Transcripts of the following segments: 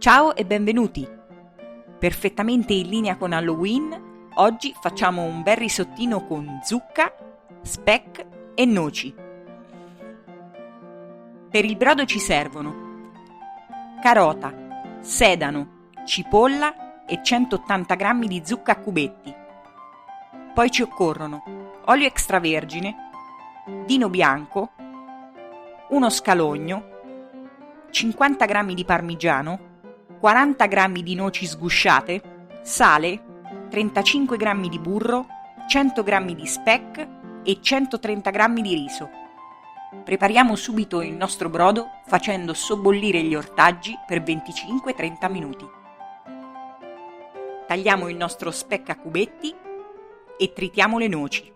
Ciao e benvenuti! Perfettamente in linea con Halloween, oggi facciamo un bel risottino con zucca, speck e noci. Per il brodo ci servono carota, sedano, cipolla e 180 g di zucca a cubetti. Poi ci occorrono olio extravergine, vino bianco, uno scalogno, 50 g di parmigiano, 40 g di noci sgusciate, sale, 35 g di burro, 100 g di speck e 130 g di riso. Prepariamo subito il nostro brodo facendo sobbollire gli ortaggi per 25-30 minuti. Tagliamo il nostro speck a cubetti e tritiamo le noci.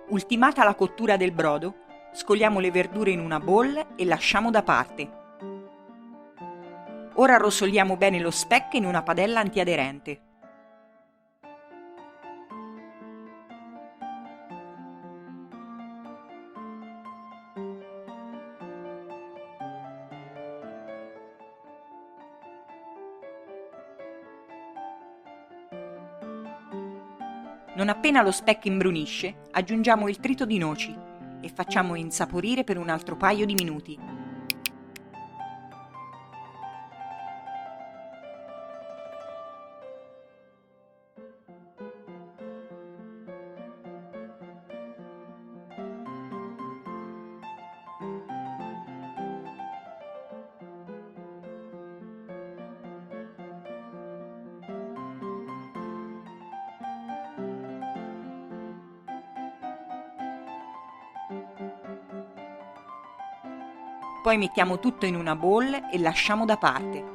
Ultimata la cottura del brodo, scogliamo le verdure in una bowl e lasciamo da parte. Ora rossoliamo bene lo speck in una padella antiaderente. Non appena lo speck imbrunisce, aggiungiamo il trito di noci e facciamo insaporire per un altro paio di minuti. Poi mettiamo tutto in una bowl e lasciamo da parte.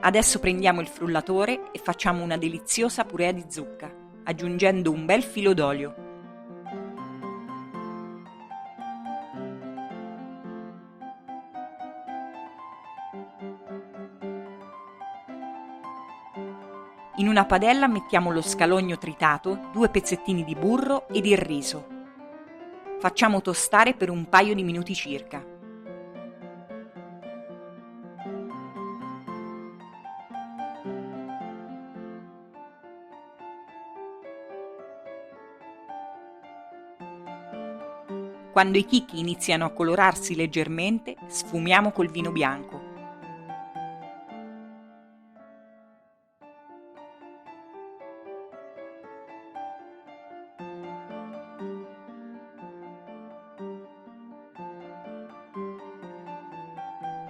Adesso prendiamo il frullatore e facciamo una deliziosa purea di zucca, aggiungendo un bel filo d'olio. In una padella mettiamo lo scalogno tritato, 2 pezzettini di burro ed il riso. Facciamo tostare per un paio di minuti circa. Quando i chicchi iniziano a colorarsi leggermente, sfumiamo col vino bianco.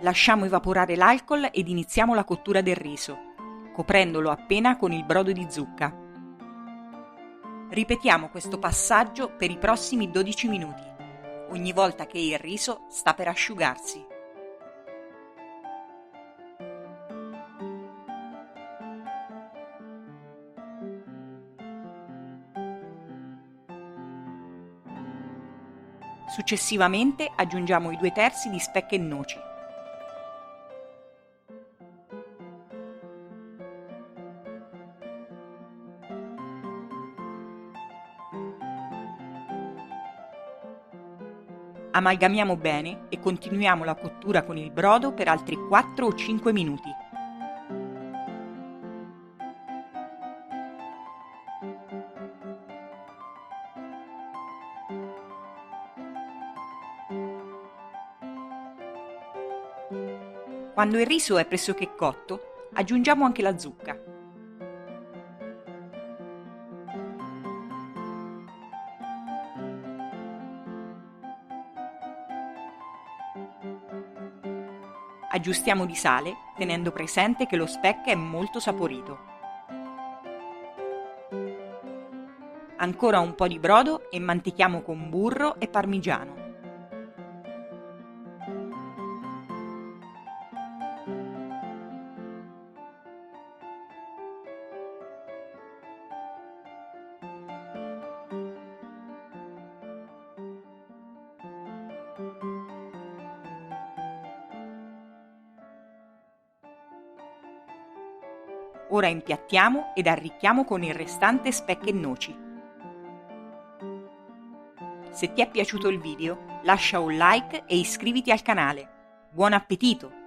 Lasciamo evaporare l'alcol ed iniziamo la cottura del riso, coprendolo appena con il brodo di zucca. Ripetiamo questo passaggio per i prossimi 12 minuti, ogni volta che il riso sta per asciugarsi. Successivamente aggiungiamo i 2/3 di speck e noci. Amalgamiamo bene e continuiamo la cottura con il brodo per altri 4 o 5 minuti. Quando il riso è pressoché cotto, aggiungiamo anche la zucca. Aggiustiamo di sale, tenendo presente che lo speck è molto saporito. Ancora un po' di brodo e mantichiamo con burro e parmigiano. Ora impiattiamo ed arricchiamo con il restante speck e noci. Se ti è piaciuto il video, lascia un like e iscriviti al canale. Buon appetito!